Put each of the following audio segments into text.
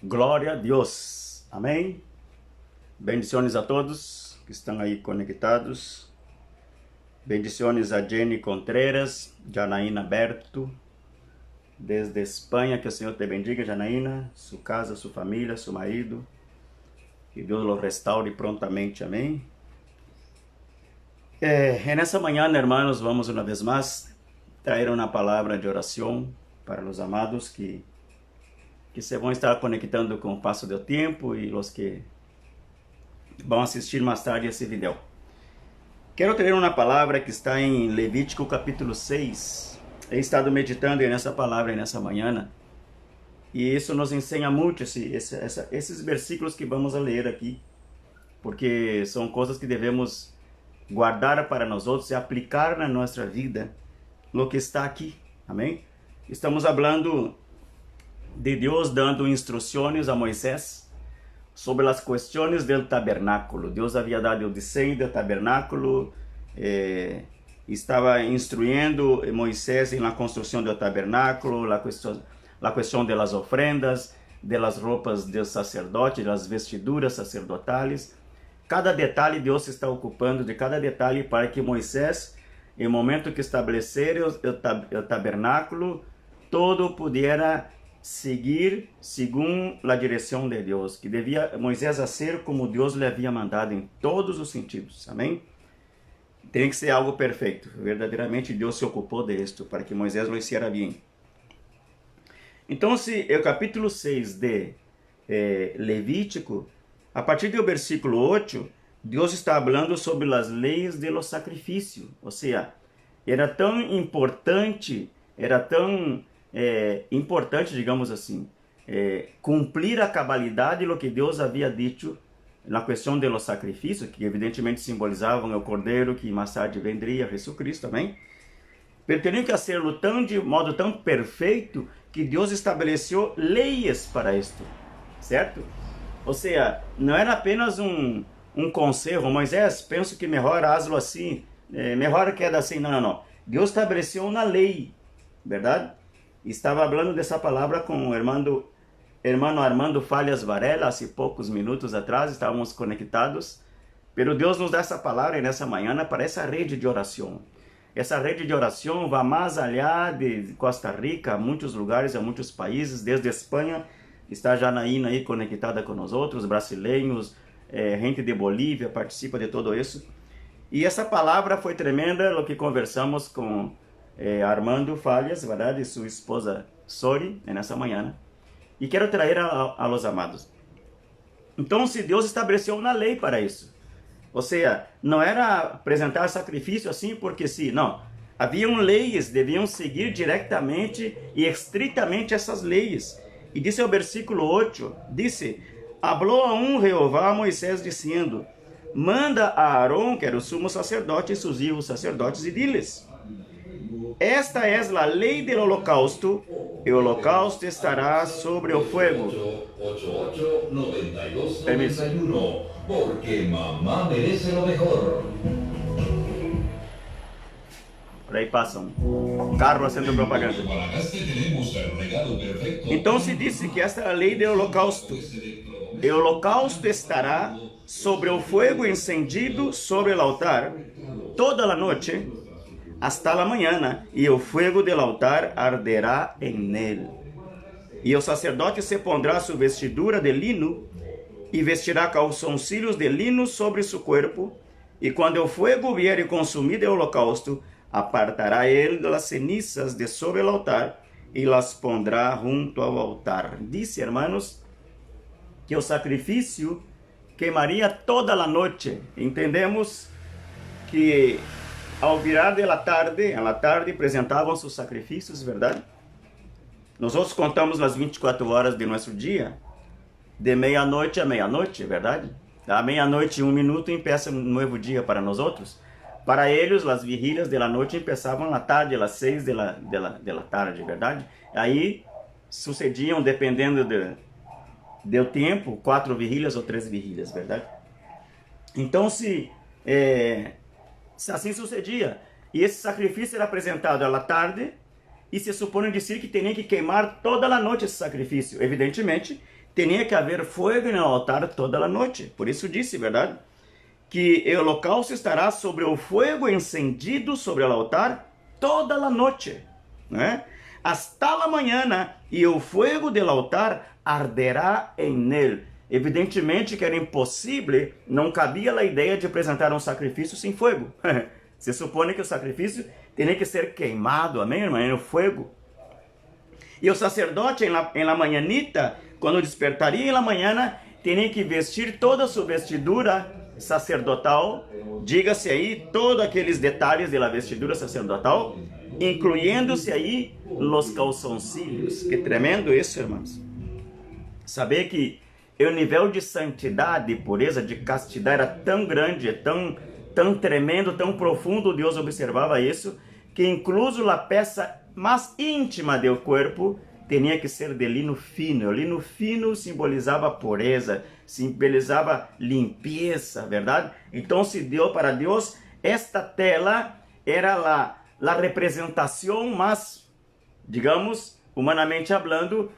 Glória a Deus. Amém. Bendiciones a todos que estão aí conectados. Bendiciones a Jenny Contreras, Janaína Berto, desde Espanha. Que o Senhor te bendiga, Janaína, sua casa, sua família, seu marido. Que Deus lo restaure prontamente. Amém. Nessa manhã, hermanos, vamos uma vez mais trazer uma palavra de oração para os amados que se vão estar conectando com o passo do tempo e os que vão assistir mais tarde esse vídeo. Quero trazer uma palavra que está em Levítico capítulo 6. He estado meditando nessa palavra nessa manhã e isso nos ensina muito esses versículos que vamos a ler aqui, porque são coisas que devemos guardar para nós outros e aplicar na nossa vida no que está aqui. Amém? Estamos falando de Deus dando instruções a Moisés sobre as questões do tabernáculo. Deus havia dado o desenho do tabernáculo, estava instruindo Moisés na construção do tabernáculo, a questão das ofrendas, das roupas dos sacerdotes, das vestiduras sacerdotais. Cada detalhe Deus está ocupando de cada detalhe para que Moisés, em momento que estabelecer o tabernáculo, todo pudiera seguir segundo a direção de Deus, que devia Moisés fazer como Deus lhe havia mandado em todos os sentidos. Amém? Tem que ser algo perfeito. Verdadeiramente Deus se ocupou disto para que Moisés lo hiciera bem. Então, se o capítulo 6 de Levítico, a partir do versículo 8, Deus está falando sobre as leis de los sacrifícios. Ou seja, era tão importante, digamos assim, cumprir a cabalidade do que Deus havia dito na questão de los sacrifícios, que evidentemente simbolizavam o Cordeiro que mais tarde vendria, Jesus Cristo, amém? Mas teriam que fazê-lo de modo tão perfeito que Deus estabeleceu leis para isto, certo? Ou seja, não era apenas um conselho. Moisés, penso que melhor hazlo assim, melhor queda assim. Não. Deus estabeleceu uma lei, verdade? Estava falando dessa palavra com o irmão Armando Falhas Varela, há poucos minutos atrás, estávamos conectados. Pero Deus nos dá essa palavra nessa manhã para essa rede de oração. Essa rede de oração vai mais allá de Costa Rica, a muitos lugares, a muitos países, desde Espanha. Está Janaína aí conectada com nós outros, brasileiros, gente de Bolívia, participa de tudo isso. E essa palavra foi tremenda, o que conversamos com Armando Falhas, verdade, e sua esposa Sori, nessa manhã. E quero trazer a los amados. Então, se Deus estabeleceu uma lei para isso, ou seja, não era apresentar sacrifício assim porque sim, não. Haviam leis, deviam seguir diretamente e estritamente essas leis. E disse o versículo 8, disse, hablou a Jeová a Moisés dizendo, manda a Aarón, que era o sumo sacerdote, e seus hijos sacerdotes, e diles, esta é a lei do holocausto, e o holocausto estará sobre o fogo. Permiso. Porque mamá merece lo mejor. Por aí passa um carro fazendo propaganda. Então se disse que esta é a lei do holocausto. E o holocausto estará sobre o fogo encendido sobre o altar toda a noite hasta a manhã, e o fogo do altar arderá em ele. E o sacerdote se pondrá sua vestidura de lino e vestirá calzoncillos de lino sobre seu corpo, e quando o fogo vier consumido o holocausto, apartará ele das cenizas de sobre o altar e las pondrá junto ao altar. Disse, hermanos, que o sacrifício queimaria toda a noite. Entendemos que ao virar da tarde, à tarde apresentavam-se os sacrifícios, verdade? Nós outros contamos as 24 horas de nosso dia, de meia-noite a meia-noite, verdade? Da meia-noite e 1 minuto empieza um novo dia para nós outros. Para eles, as vigílias da noite começavam na tarde, às 6 da tarde, verdade? Aí sucediam, dependendo do tempo, 4 vigílias ou 3 vigílias, verdade? Então, se assim sucedia, e esse sacrifício era apresentado à tarde, e se supõe dizer que teriam que queimar toda a noite esse sacrifício. Evidentemente, tinha que haver fogo no altar toda a noite. Por isso disse, verdade? Que o holocausto estará sobre o fogo encendido sobre o altar toda a noite, né? Hasta a manhã, e o fogo do altar arderá em ele. Evidentemente que era impossível, não cabia a ideia de apresentar um sacrifício sem fogo. Se supõe que o sacrifício tinha que ser queimado, amém, irmão, no fogo. E o sacerdote, em la manhãnita, quando despertaria em la manhã, tinha que vestir toda a sua vestidura sacerdotal, diga-se aí todos aqueles detalhes da vestidura sacerdotal, incluindo-se aí os calçoncilhos. Que tremendo isso, irmãos. Saber que o nível de santidade, de pureza, de castidade era tão grande, tão tremendo, tão profundo, Deus observava isso, que incluso a peça mais íntima do corpo tinha que ser de lino fino. O lino fino simbolizava pureza, simbolizava limpeza, verdade? Então se deu para Deus, esta tela era a representação mais, digamos, humanamente falando,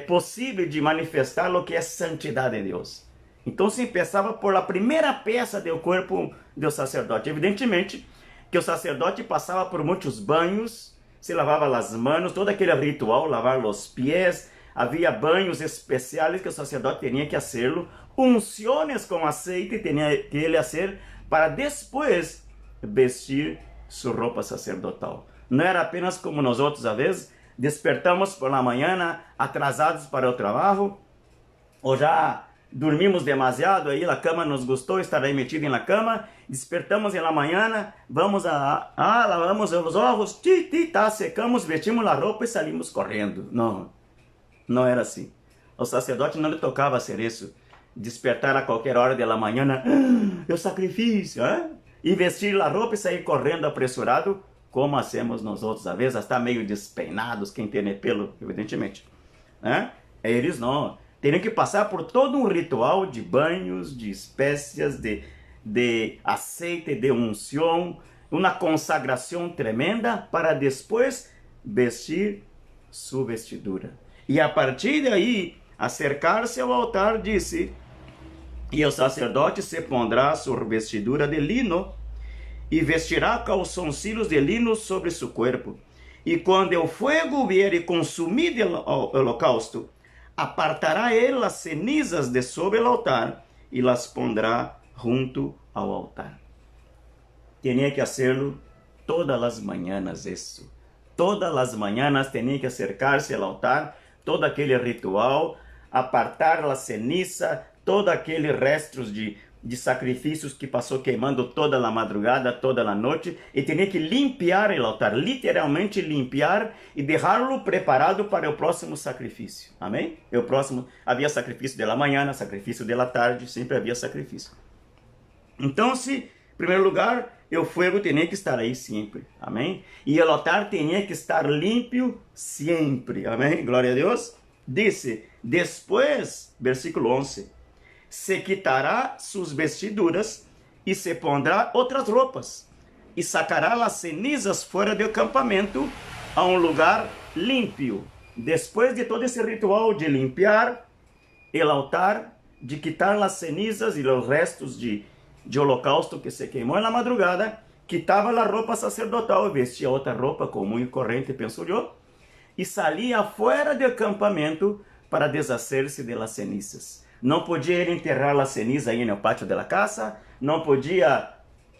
possível de manifestar o que é santidade de Deus. Então se começava por a primeira peça do corpo do sacerdote. Evidentemente que o sacerdote passava por muitos banhos, se lavava as mãos, todo aquele ritual, lavar os pés, havia banhos especiais que o sacerdote tinha que fazê-lo, unções com azeite tinha que ele fazer para depois vestir sua roupa sacerdotal. Não era apenas como nós outros, às vezes, despertamos por la manhã atrasados para o trabalho, ou já dormimos demasiado, aí a cama nos gostou, estar aí metido na cama, despertamos em la manhã, lavamos os ovos, secamos, vestimos a roupa e saímos correndo. Não era assim. O sacerdote não lhe tocava fazer isso, despertar a qualquer hora da manhã, o sacrifício, e vestir a roupa e sair correndo apressurado, como hacemos nós outros, às vezes, até meio despeinados, quem tem pelo, evidentemente. Eles não. Teriam que passar por todo um ritual de banhos, de espécies, de azeite, de unção, uma consagração tremenda para depois vestir sua vestidura. E a partir daí, acercar-se ao altar, disse, e o sacerdote se pondrá sua vestidura de lino e vestirá calçoncilhos de lino sobre seu corpo. E quando o fogo vier e consumir o holocausto, apartará ele as cenizas de sobre o altar e las pondrá junto ao altar. Tinha que fazê-lo todas as manhãs isso. Todas as manhãs tinha que acercar-se ao altar, todo aquele ritual, apartar a ceniza, todos aqueles restos de sacrifícios que passou queimando toda a madrugada, toda a noite, e tinha que limpar o altar, literalmente limpar e deixá-lo preparado para o próximo sacrifício. Amém? O próximo, havia sacrifício da manhã, sacrifício da tarde, sempre havia sacrifício. Então, em primeiro lugar, o fogo tinha que estar aí sempre. Amém? E o altar tinha que estar limpo sempre. Amém? Glória a Deus. Disse, depois, versículo 11, se quitará suas vestiduras e se pondrá outras roupas, e sacará as cenizas fora do acampamento a um lugar limpo. Depois de todo esse ritual de limpar o altar, de quitar as cenizas e os restos de holocausto que se queimou na madrugada, quitava a roupa sacerdotal, vestia outra roupa comum e corrente, penso eu, e saía fora do acampamento para deshacer-se das cenizas. Não podia ir enterrar a ceniza aí no pátio da casa, não podia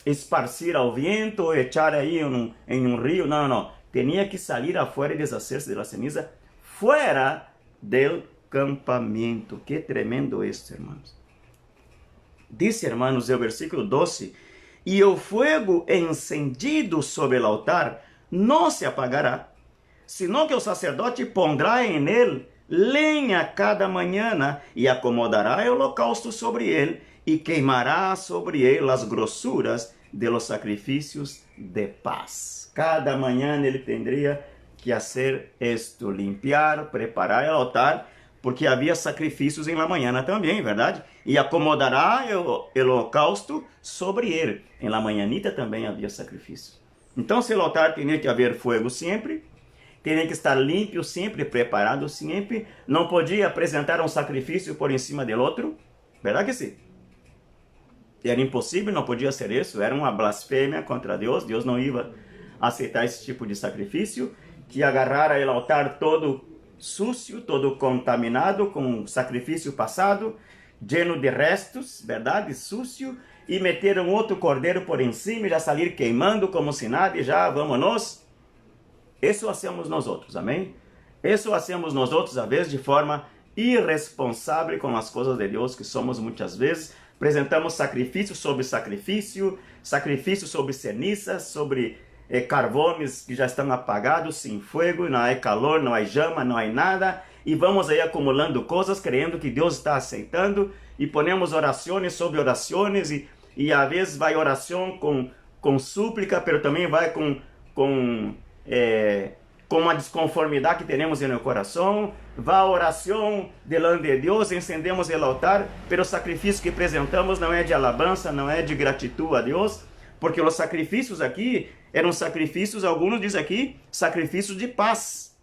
esparcir ao vento ou echar aí em um rio, não. Tinha que sair afuera e deshacer-se da ceniza fora do campamento. Que tremendo isso, irmãos. Diz, irmãos, o versículo 12, e o fogo encendido sobre o altar não se apagará, senão que o sacerdote pondrá em ele lenha cada manhã e acomodará o holocausto sobre ele e queimará sobre ele as grossuras de los sacrifícios de paz. Cada manhã ele teria que fazer isto, limpiar, preparar o altar, porque havia sacrifícios em la manhã também, verdade? E acomodará o holocausto sobre ele. Em la manhãnita também havia sacrifício. Então, se o altar tinha que haver fogo sempre, Tinha que estar limpo sempre, preparado sempre. Não podia apresentar um sacrifício por em cima do outro. Verdade que sim? Era impossível, não podia ser isso. Era uma blasfêmia contra Deus. Deus não ia aceitar esse tipo de sacrifício. Que agarrara o altar todo sucio, todo contaminado com sacrifício passado, lleno de restos, verdade? Sucio. E meteram outro cordeiro por em cima e já sair queimando como se nada e já vámonos. Isso hacemos nós outros, amém? Isso hacemos nós outros, às vezes, de forma irresponsável com as coisas de Deus, que somos muitas vezes. Apresentamos sacrifício sobre sacrifício, sacrifício sobre ceniças, sobre carvões que já estão apagados, sem fogo, não há calor, não há chama, não há nada. E vamos aí acumulando coisas, crendo que Deus está aceitando. E ponemos orações sobre orações, e às vezes vai oração com súplica, mas também vai com uma desconformidade que temos no coração. Vá a oração delante de Deus, encendemos o altar, mas o sacrifício que apresentamos não é de alabança, não é de gratidão a Deus, porque os sacrifícios aqui eram sacrifícios, alguns dizem aqui, sacrifícios de paz.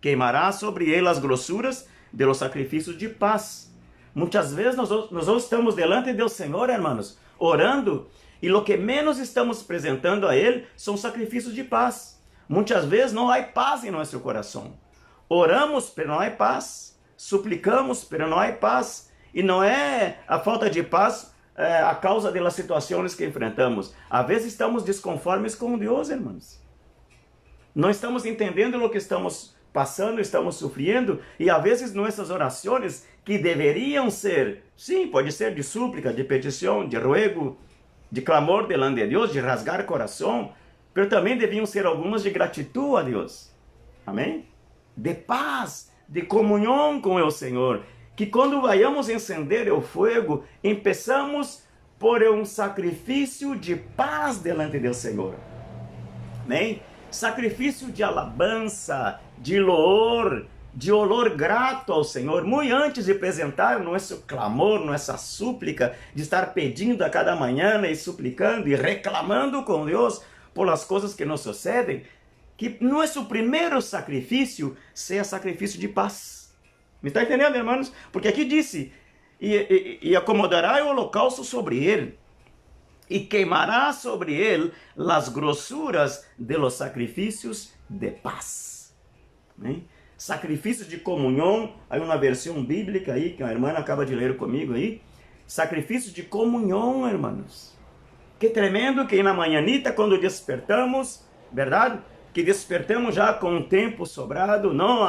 Queimará sobre ele as grossuras de los sacrifícios de paz. Muitas vezes nós estamos delante do Senhor, hermanos, orando, e o que menos estamos apresentando a Ele são sacrifícios de paz. Muitas vezes não há paz em nosso coração. Oramos, mas não há paz. Suplicamos, mas não há paz. E não é a falta de paz a causa das situações que enfrentamos. Às vezes estamos desconformes com Deus, irmãos. Não estamos entendendo o que estamos passando, estamos sofrendo, e às vezes nossas orações, que deveriam ser, sim, pode ser de súplica, de petição, de ruego, de clamor delante de Deus, de rasgar coração, mas também deviam ser algumas de gratidão a Deus. Amém? De paz, de comunhão com o Senhor. Que quando vayamos encender o fogo, empeçamos por um sacrifício de paz delante do Senhor. Amém? Sacrifício de alabança, de loor, de olor grato ao Senhor, muito antes de apresentar nosso clamor, nossa súplica, de estar pedindo a cada manhã e suplicando e reclamando com Deus por as coisas que nos sucedem, que nosso primeiro sacrifício seja sacrifício de paz. Me está entendendo, irmãos? Porque aqui disse, e acomodará o holocausto sobre ele, e queimará sobre ele as grossuras de los sacrifícios de paz. Amém? Sacrifício de comunhão, aí uma versão bíblica aí, que a irmã acaba de ler comigo aí, sacrifício de comunhão, irmãos. Que tremendo que na manhãnita, quando despertamos, verdade? Que despertamos já com o tempo sobrado, não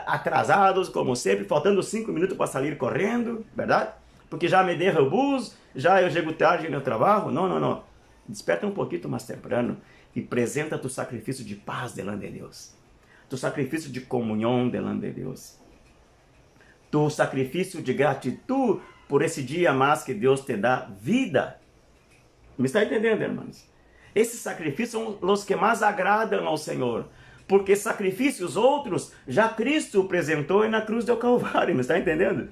atrasados, como sempre, faltando 5 minutos para sair correndo, verdade? Porque já me deu o bus, já eu chego tarde no trabalho. Não. Desperta um pouquinho mais temprano e apresenta tu sacrifício de paz delante de Deus. Tu sacrifício de comunhão delante de Deus. Tu sacrifício de gratidão por esse dia mais que Deus te dá vida. Me está entendendo, irmãos? Esses sacrifícios são os que mais agradam ao Senhor. Porque sacrifícios outros, já Cristo apresentou na cruz do Calvário. Me está entendendo?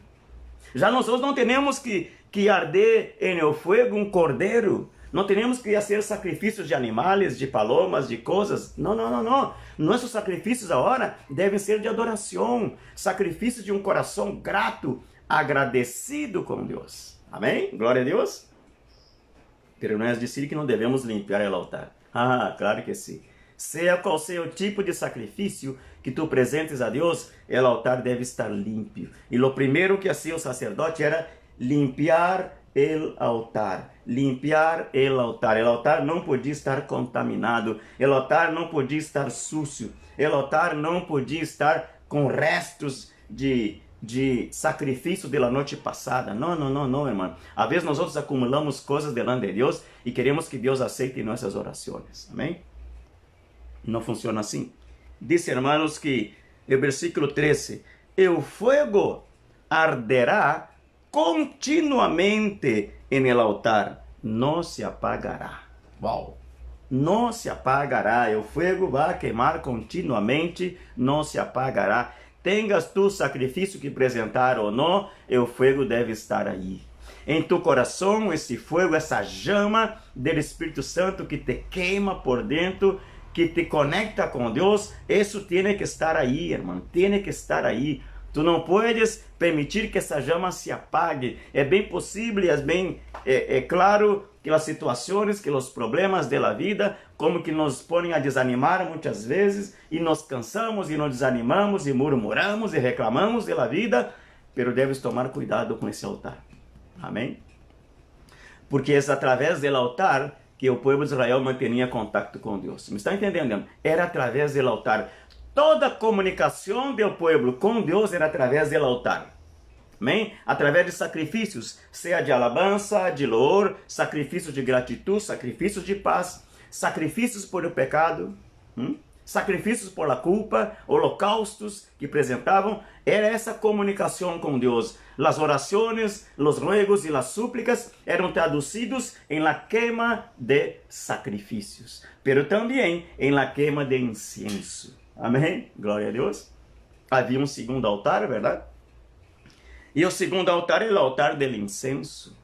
Já nós não temos que arder em o fogo um cordeiro. Não temos que fazer sacrifícios de animais, de palomas, de coisas. Não. Nossos sacrifícios agora devem ser de adoração. Sacrifícios de um coração grato, agradecido com Deus. Amém? Glória a Deus. Pero não é dizer que não devemos limpar o altar. Ah, claro que sim. Seja qual seja o tipo de sacrifício que tu apresentes a Deus, o altar deve estar limpo. E o primeiro que hacía o sacerdote era limpiar o altar. Limpiar o altar. O altar não podia estar contaminado. O altar não podia estar sucio. O altar não podia estar com restos de sacrifício da noite passada. Não, irmão. Às vezes nós outros acumulamos coisas delante de Deus e queremos que Deus aceite nossas orações. Amém? Não funciona assim. Diz, irmãos, que o versículo 13: o fogo arderá continuamente en el altar, não se apagará. Uau! Não se apagará. O fogo vai queimar continuamente, não se apagará. Tengas tu sacrifício que apresentar ou não, o fogo deve estar aí. Em tu coração, esse fogo, essa chama do Espírito Santo que te queima por dentro, que te conecta com Deus, isso tem que estar aí, irmão, tem que estar aí. Tu não podes permitir que essa chama se apague. É bem possível, é claro que as situações, que os problemas da vida, como que nos põem a desanimar muitas vezes, e nos cansamos, e nos desanimamos, e murmuramos, e reclamamos da vida, pero deves tomar cuidado com esse altar. Amém? Porque é através do altar que o povo de Israel mantinha contato com Deus. Me está entendendo? Era através do altar. Toda a comunicação do povo com Deus era através do altar. Amém? Através de sacrifícios, seja de alabança, de louvor, sacrifícios de gratidão, sacrifícios de paz, sacrifícios por o pecado, sacrifícios por a culpa, holocaustos que apresentavam. Era essa comunicação com Deus. As orações, os ruegos e as súplicas eram traduzidos em la queima de sacrifícios, pero também em la queima de incienso. Amém? Glória a Deus. Havia um segundo altar, verdade? E o segundo altar é o altar do incenso.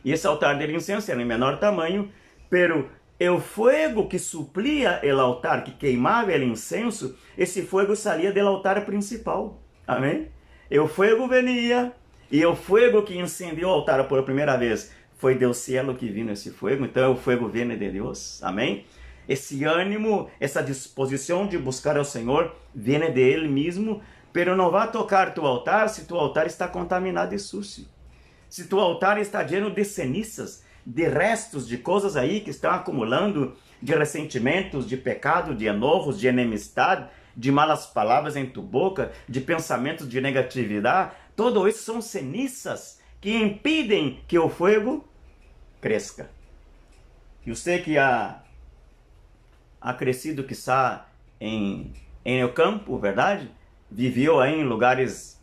E esse altar do incenso era em menor tamanho, pero o fogo que suplia o altar, que queimava o incenso, esse fogo saía do altar principal. Amém? E o fogo venia, e o fogo que incendiou o altar por primeira vez foi do céu que vinha esse fogo. Então o fogo vem de Deus. Amém? Esse ânimo, essa disposição de buscar ao Senhor, vem de Ele mesmo, pero não vai tocar tu altar se tu altar está contaminado e sujo. Se tu altar está cheio de cenizas, de restos de coisas aí que estão acumulando, de ressentimentos, de pecado, de enojos, de enemistade, de malas palavras em tu boca, de pensamentos de negatividade, tudo isso são cenizas que impedem que o fogo cresça. Eu sei que há crescido que está em o campo, verdade? Viveu aí em lugares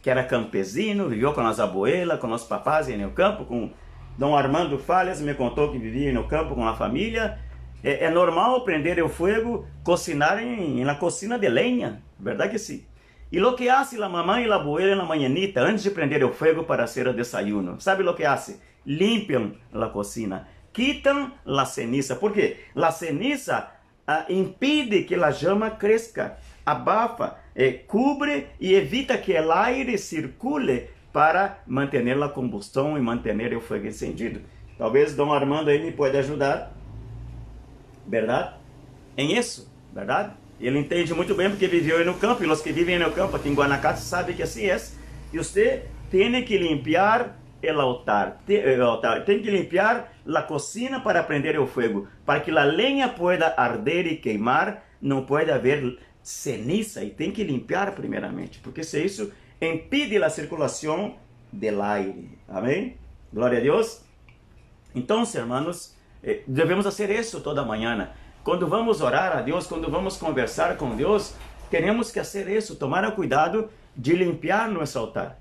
que era campesino, viveu com as abuelas, com os papás em o campo, com Dom Armando Falhas me contou que vivia no campo com a família. É normal prender o fogo, cocinar na cocina de lenha, verdade que sim. E lo que hace a mamãe e a abuela na manhãita, antes de prender o fogo para hacer o desayuno, sabe lo que hace? Limpiam a cocina, quitam a ceniza. Por quê? A ceniza impede que a chama cresça, abafa, cubre e evita que o aire circule para manter a combustão e manter o fogo encendido. Talvez Dom Armando aí me pode ajudar, verdade? Em isso, verdade? Ele entende muito bem porque viveu no campo, e os que vivem no campo aqui em Guanacaste sabem que assim é. E você tem que limpar o altar, tem que limpar a cocina para prender o fogo, para que a lenha pueda arder e queimar, não pode haver ceniza, e tem que limpar primeiramente, porque se isso impede a circulação do aire. Amém? Glória a Deus. Então, hermanos, devemos fazer isso toda manhã. Quando vamos orar a Deus, quando vamos conversar com Deus, temos que fazer isso, tomar cuidado de limpar nosso altar.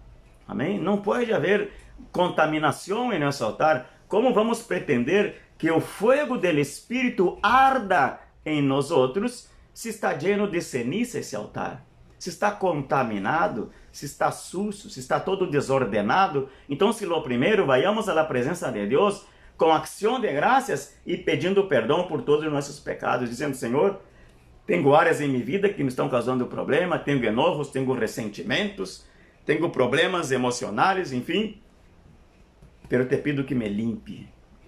Amém? Não pode haver contaminação em nosso altar. Como vamos pretender que o fogo do Espírito arda em nós outros se está cheio de ceniza esse altar? Se está contaminado, se está sujo, se está todo desordenado. Então, se lo primeiro, vayamos à presença de Deus com ação de graças e pedindo perdão por todos os nossos pecados, dizendo: Senhor, tenho áreas em minha vida que me estão causando problema, tenho enojos, tenho ressentimentos, tenho problemas emocionais, enfim, pero te pido que me limpe,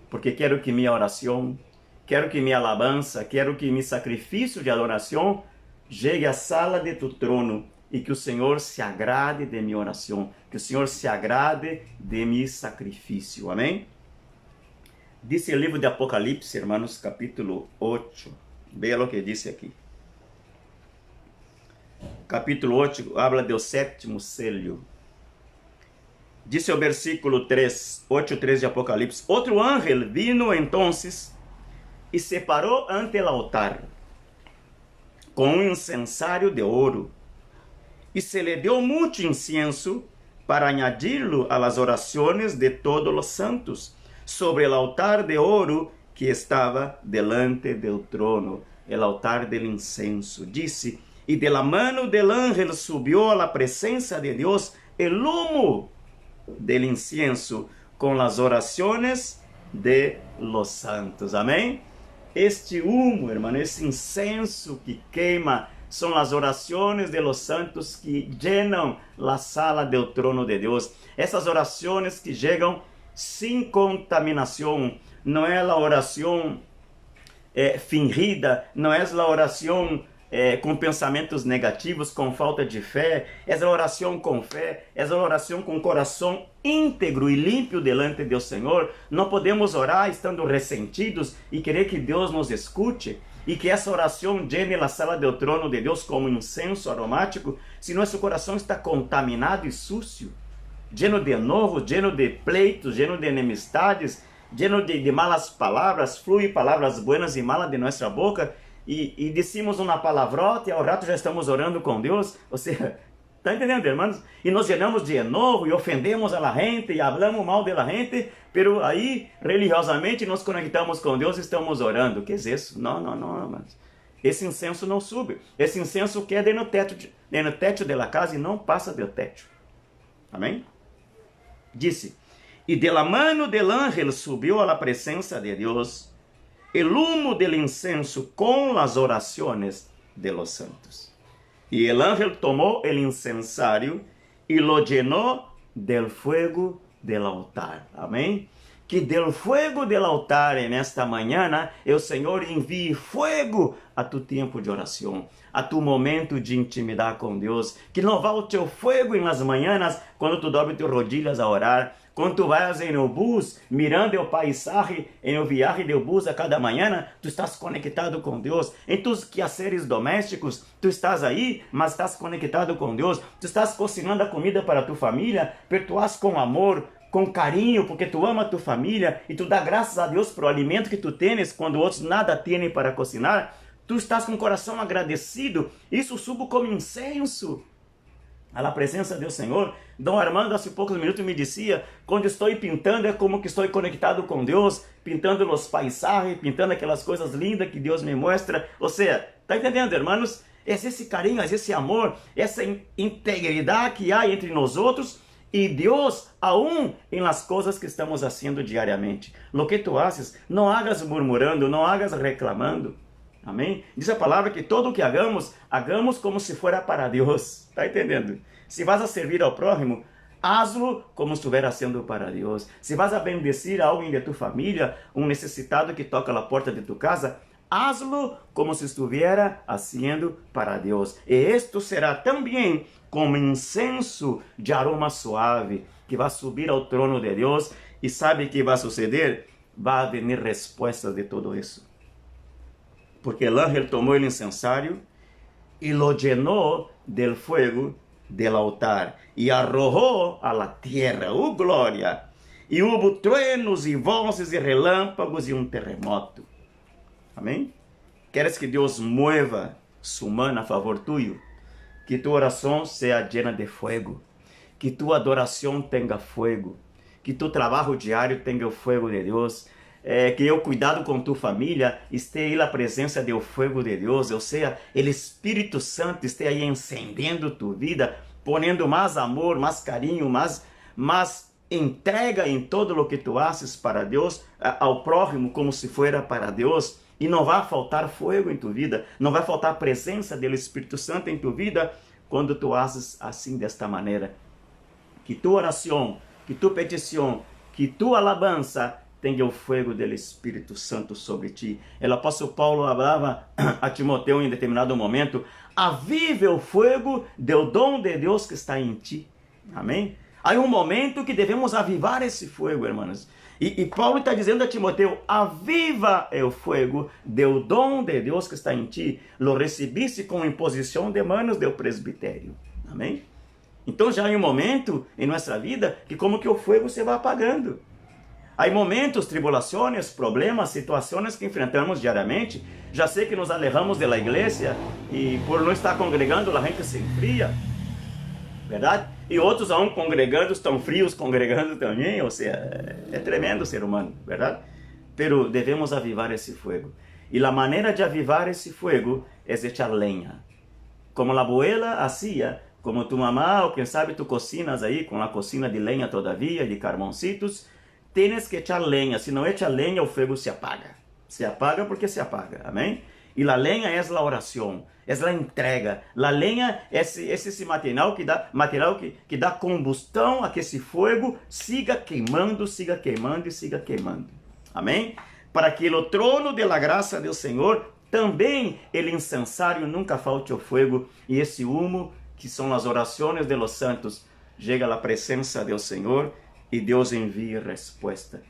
porque quero que minha oração, quero que minha alabança, quero que meu sacrifício de adoração chegue à sala de tu trono, e que o Senhor se agrade de minha oração, que o Senhor se agrade de meu sacrifício. Amém? Diz o livro de Apocalipse, hermanos, capítulo 8. Veja o que diz aqui. Capítulo 8 habla do sétimo selo. Diz o versículo 3, 8:3 de Apocalipse: Outro ángel vino entonces e se parou ante o altar com um incensário de ouro, e se lhe deu muito incienso para añadirlo a las orações de todos os santos, sobre o altar de ouro que estava delante do trono, o altar del incenso. Disse: e de la mano del ángel subiu a la presença de Deus el humo del incienso com las orações de los santos. Amém? Este humo, hermano, esse incenso que queima, são as orações de los santos que llenam a sala do trono de Deus. Essas orações que chegam sem contaminação. Não é a oração fingida, não é a oração com pensamentos negativos, com falta de fé. É a oração com fé, é a oração com coração íntegro e limpo delante do Senhor. Não podemos orar estando ressentidos e querer que Deus nos escute e que essa oração llene a sala do trono de Deus como incenso aromático, se nosso coração está contaminado e sucio, lleno de enojo, lleno de pleitos, lleno de enemistades, lleno de malas palavras, flui palavras buenas e malas de nossa boca, e decimos uma palavrota e ao rato já estamos orando com Deus. Ou seja, está entendendo, irmãos? E nos llenamos de enojo e ofendemos a la gente e hablamos mal de la gente, pero aí religiosamente nos conectamos com Deus e estamos orando. Que é isso? Não, irmãos. Esse incenso não sube. Esse incenso queda no teto da casa e não passa do teto. Amém? Disse: e de la mano del ángel subiu a la presença de Deus el humo del incenso con las oraciones de los santos. Y el ángel tomó el incensario y lo llenó del fuego del altar. Amém? Que del fuego del altar en esta mañana el Senhor envie fuego a tu tempo de oração, a tu momento de intimidade com Deus. Que não vá o teu fuego em las manhãs quando tu dobre tus rodillas a orar. Quando tu vas em o bus, mirando o paisaje, em o viaje do bus a cada manhã, tu estás conectado com Deus. Em tus quehaceres domésticos, tu estás aí, mas estás conectado com Deus. Tu estás cocinando a comida para tu família, pero tu has com amor, com carinho, porque tu ama tu família e tu dá graças a Deus pelo alimento que tu tens quando outros nada têm para cocinar. Tu estás com o coração agradecido. Isso subo como incenso a la presença do Senhor. Dom Armando, há poucos minutos, me dizia: quando estou pintando, é como que estou conectado com Deus, pintando os paisagens, pintando aquelas coisas lindas que Deus me mostra. Ou seja, está entendendo, irmãos? É esse carinho, é esse amor, essa integridade que há entre nós outros e Deus, aún em las coisas que estamos fazendo diariamente. Lo que tu haces, não hagas murmurando, não hagas reclamando. Amém? Diz a palavra que todo o que hagamos, hagamos como se fora para Deus. Está entendendo? Se vas a servir ao prójimo, hazlo como se estivesse sendo para Deus. Se vas a bendecir a alguém de tu família, um necessitado que toca a porta de tu casa, hazlo como se estivesse haciendo para Deus. E esto será também como incenso de aroma suave que vai subir ao trono de Deus. E sabe o que vai suceder? Vai vir respostas de tudo isso. Porque o ángel tomou o incensário e lo llenó del fuego del altar e arrojó a la tierra. Glória! E houve truenos e vozes e relâmpagos e terremoto. Amém? Queres que Deus mueva sua mão a favor tuyo? Que tu oração seja llena de fuego. Que tu adoração tenha fuego. Que tu trabalho diário tenha o fuego de Deus. Que o cuidado com tu família esteja aí a presença do fogo de Deus, ou seja, o Espírito Santo esteja aí encendendo tu vida, ponendo mais amor, mais carinho, mais entrega em todo o que tu haces para Deus, ao próximo como se fora para Deus, e não vai faltar fogo em tu vida, não vai faltar a presença do Espírito Santo em tu vida quando tu haces assim desta maneira. Que tu oração, que tu petição, que tu alabança tenha o fogo do Espírito Santo sobre ti. O apóstolo Paulo falava a Timoteu em determinado momento: avive o fogo do dom de Deus que está em ti. Amém? Há um momento que devemos avivar esse fogo, irmãos. E Paulo está dizendo a Timoteu: aviva o fogo do dom de Deus que está em ti. Lo recebiste com imposição de manos do presbitério. Amém? Então já há um momento em nossa vida que como que o fogo se vai apagando. Há momentos, tribulações, problemas, situações que enfrentamos diariamente. Já sei que nos alejamos da igreja e por não estar congregando, a gente se enfria, verdade? E outros aún congregando estão frios, congregando também. Ou seja, é tremendo o ser humano, verdade? Pero devemos avivar esse fogo. E a maneira de avivar esse fogo é echar lenha. Como a abuela hacía, como tu mamá, ou quem sabe tu cocinas aí com a cocina de lenha todavia, de carboncitos. Tienes que echar lenha, se não echa lenha, o fogo se apaga, Se apaga porque se apaga, amém? E a lenha é a oração, é a entrega. A lenha é esse material que dá combustão a que esse fogo siga queimando e siga queimando. Amém? Para que o trono da graça do Senhor, também o incensário nunca falte o fogo, e esse humo, que são as orações de los santos, chega à presença do Senhor e Deus envia resposta.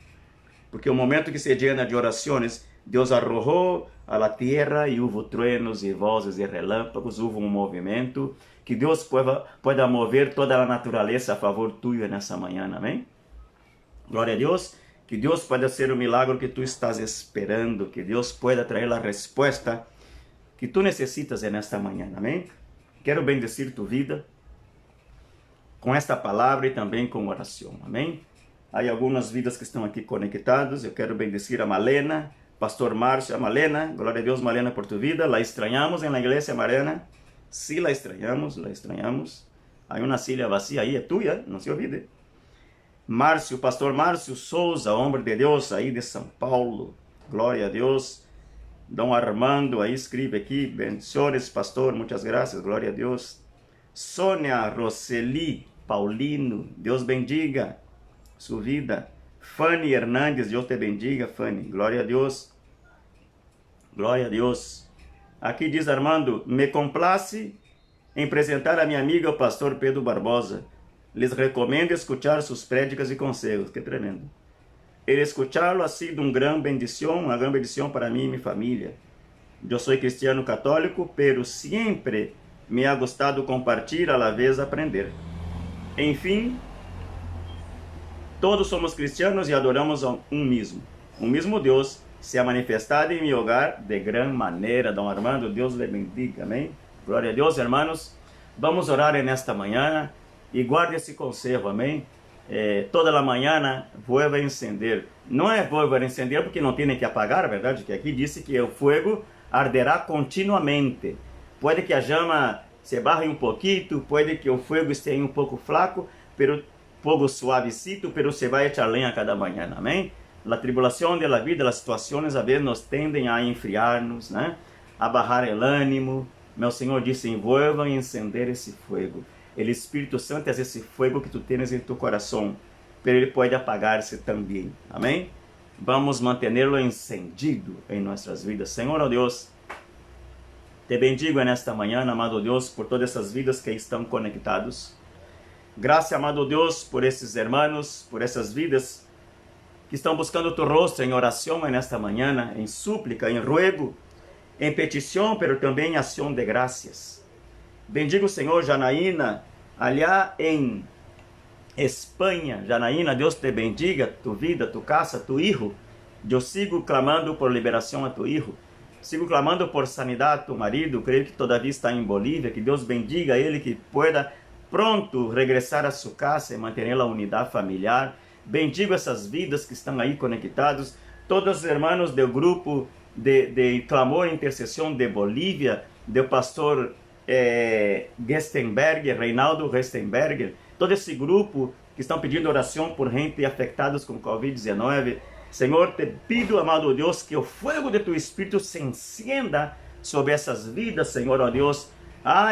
Porque o momento que se llena de orações, Deus arrojou a la tierra e houve truenos e vozes e relâmpagos, houve movimento, que Deus pueda mover toda a natureza a favor tuyo nessa manhã, amém? Glória a Deus, que Deus pueda ser o milagre que tu estás esperando, que Deus pueda trazer a resposta que tu necessitas nesta manhã, amém? Quero bendecir tu vida com esta palavra e também com oração, amém? Há algumas vidas que estão aqui conectadas, eu quero bendecir a Malena, Pastor Márcio, a Malena, glória a Deus, Malena, por tu vida. La extrañamos en la iglesia, Malena. Sí, la extrañamos. Hay una silla vacía ahí, es tuya, no se olvide. Márcio, Pastor Márcio Souza, homem de Deus, aí de São Paulo. Glória a Deus. Dom Armando, aí escreve aqui, bendiciones, pastor, muitas graças, glória a Deus. Sônia Roseli Paulino, Deus bendiga sua vida. Fanny Hernandes, Deus te bendiga, Fanny. Glória a Deus. Glória a Deus. Aqui diz Armando, me complace em apresentar a minha amiga, o pastor Pedro Barbosa. Les recomendo escuchar suas prédicas e conselhos. Que tremendo. El escucharlo ha sido uma grande bendição para mim e minha família. Eu sou cristiano católico, pero sempre me ha gostado compartilhar a la vez aprender. Enfim, todos somos cristianos e adoramos a um mesmo Deus se ha manifestado em meu hogar de gran maneira. Dom Armando, Deus lhe bendiga, amém? Glória a Deus, hermanos. Vamos orar nesta manhã e guarde esse conselho, amém? Toda a manhã vuelva a encender. Não é vuelva a encender porque não tem que apagar, verdade? Que aqui disse que o fogo arderá continuamente. Pode que a chama se barre um pouquinho, pode que o fogo esteja um pouco flaco, pero fogo suavecito, pero se vai echar lenha cada manhã, amém? A tribulação da vida, as situações a vezes nos tendem a enfriar-nos, né? A barrar o ânimo. Meu Senhor disse, envolvam e encender esse fogo. O Espírito Santo é esse fogo que tu tens em tu coração, pero ele pode apagar-se também, amém? Vamos mantê-lo encendido em nossas vidas. Senhor, ó Deus, te bendigo nesta manhã, amado Deus, por todas essas vidas que estão conectados. Graças, amado Deus, por esses hermanos, por essas vidas que estão buscando tu rosto em oração nesta manhã, em súplica, em ruego, em petição, pero também em ação de graças. Bendigo, Senhor, Janaína, allá em Espanha. Janaína, Deus te bendiga, tu vida, tu casa, tu hijo. Eu sigo clamando por liberação a tu hijo. Sigo clamando por sanidade a tu marido. Creio que todavia está em Bolívia. Que Deus bendiga ele, que pueda pronto regressar a sua casa e manter a unidade familiar. Bendigo essas vidas que estão aí conectados. Todos os irmãos do grupo de clamor e intercessão de Bolívia, do pastor Gestenberger, Reinaldo Gestenberger, todo esse grupo que estão pedindo oração por gente afetados com Covid-19. Senhor, te pido, amado Deus, que o fogo de tu Espírito se encenda sobre essas vidas, Senhor, ó Deus.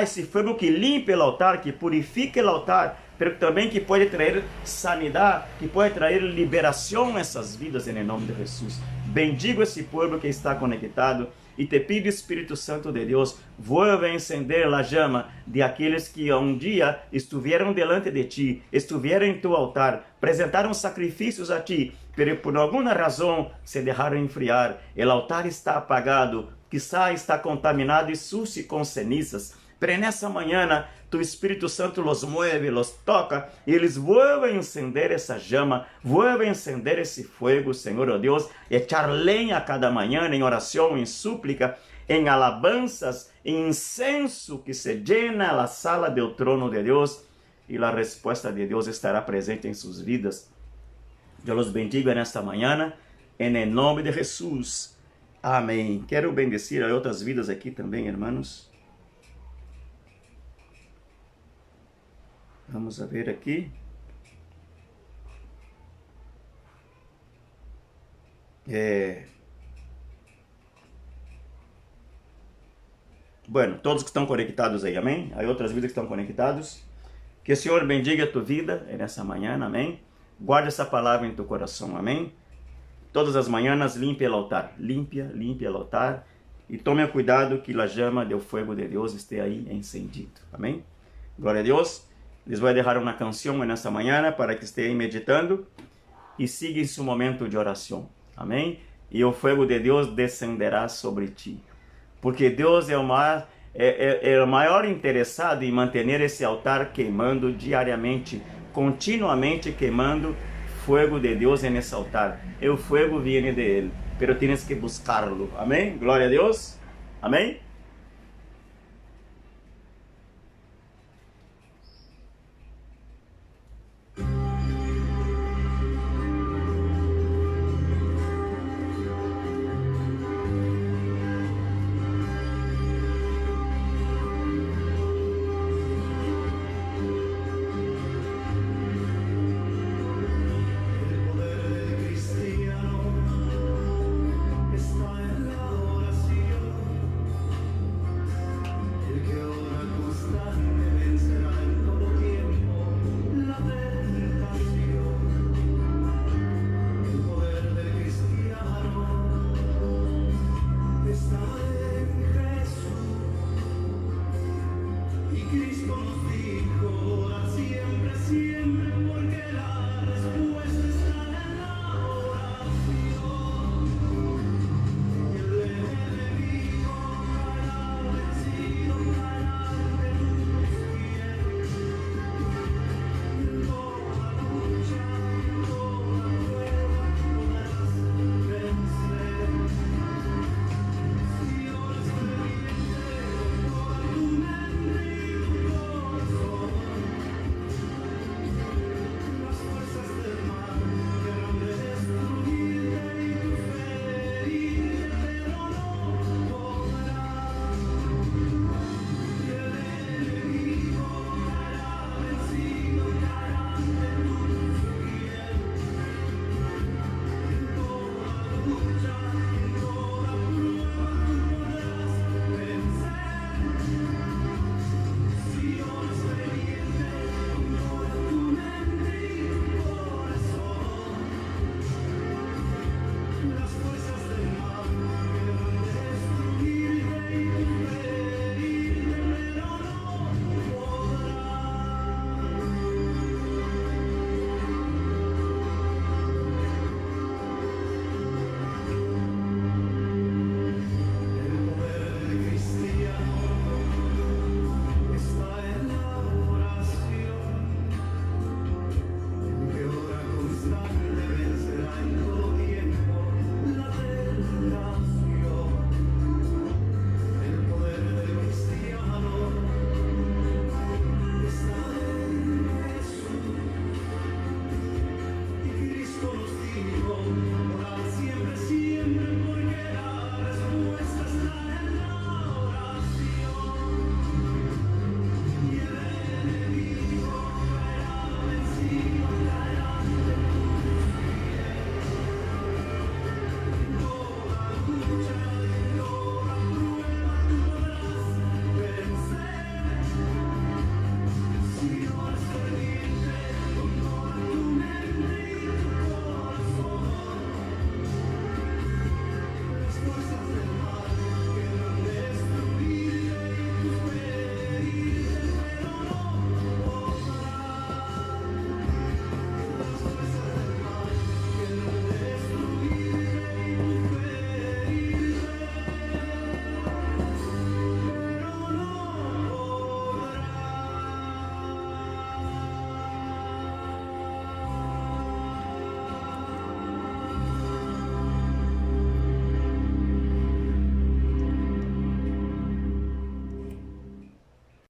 Esse fogo que limpe o altar, que purifique o altar, mas também que pode trazer sanidade, que pode trazer liberação a essas vidas, em nome de Jesus. Bendigo esse povo que está conectado e te pido, Espírito Santo de Deus, vuelve a encender a chama de aqueles que um dia estiveram delante de ti, estiveram em tu altar, apresentaram sacrifícios a ti, mas por alguma razão se deixaram enfriar. O altar está apagado, quizá está contaminado e sucio com cenizas. Mas nessa manhã, tu Espírito Santo los mueve, los toca, e eles vuelven a encender essa chama, vuelven a encender esse fogo, Senhor, ó Deus, echar lenha a cada manhã em oração, em súplica, em alabanças, em incenso que se llena a sala do trono de Deus, e a resposta de Deus estará presente em suas vidas. Eu los bendigo nesta manhã, em nome de Jesus. Amém. Quero bendecir a outras vidas aqui também, irmãos. Vamos a ver aqui. Bueno, todos que estão conectados aí, amém? Aí outras vidas que estão conectados. Que o Senhor bendiga a tua vida nessa manhã, amém? Guarda essa palavra em teu coração, amém? Todas as manhãs limpe o altar, limpe o altar e tome cuidado que a chama do fogo de Deus esteja aí encendido, amém? Glória a Deus. Les vou deixar uma canção nessa manhã para que estejam meditando e siga em seu momento de oração, amém? E o fogo de Deus descenderá sobre ti. Porque Deus é o maior interessado em manter esse altar queimando diariamente, continuamente queimando fogo de Deus nesse altar. O fogo vem de Ele, pero tienes que buscarlo. Amém? Glória a Deus. Amém?